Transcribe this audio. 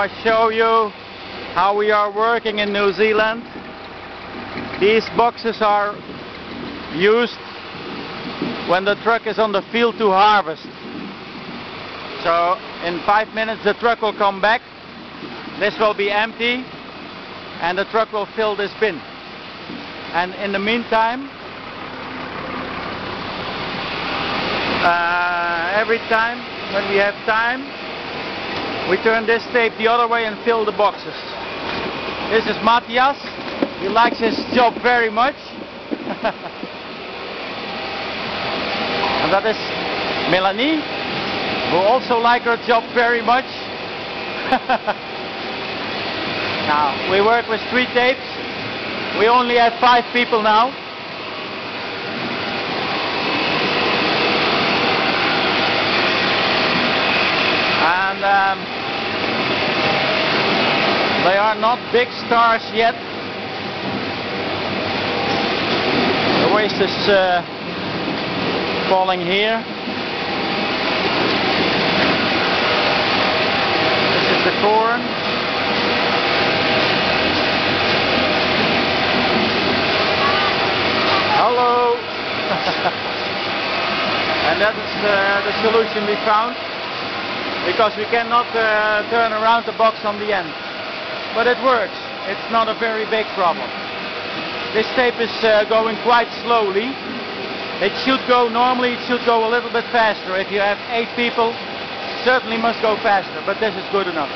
I show you how we are working in New Zealand. These boxes are used when the truck is on the field to harvest. So in 5 minutes the truck will come back, this will be empty, and the truck will fill this bin. And in the meantime, every time when we have time, we turn this tape the other way and fill the boxes. This is Matthias. He likes his job very much. And that is Melanie, who also likes her job very much. Now, we work with 3 tapes. We only have 5 people now. And they are not big stars yet. The waste is falling here. This is the corn. Hello. And that is the solution we found, because we cannot turn around the box on the end. But it works. It's not a very big problem. This tape is going quite slowly. It should go, normally it should go a little bit faster. If you have 8 people, certainly must go faster, but this is good enough.